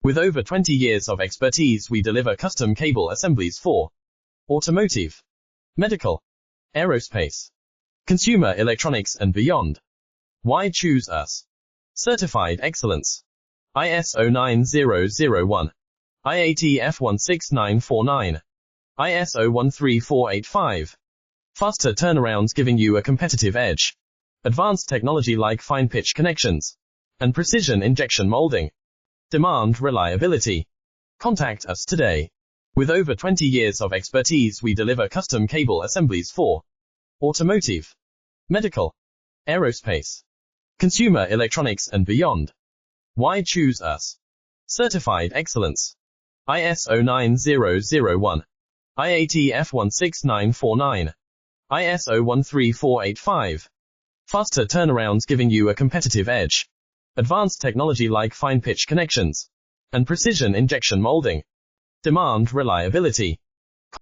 With over 20 years of expertise, we deliver custom cable assemblies for automotive, medical, aerospace, consumer electronics and beyond. Why choose us? Certified excellence. ISO 9001, IATF 16949, ISO 13485. Faster turnarounds giving you a competitive edge. Advanced technology like fine pitch connections and precision injection molding. Demand reliability. Contact us today. With over 20 years of expertise, we deliver custom cable assemblies for automotive, medical, aerospace, consumer electronics and beyond. Why choose us? Certified excellence. ISO 9001, IATF 16949, ISO 13485. Faster turnarounds giving you a competitive edge. Advanced technology like fine pitch connections and precision injection molding. Demand reliability.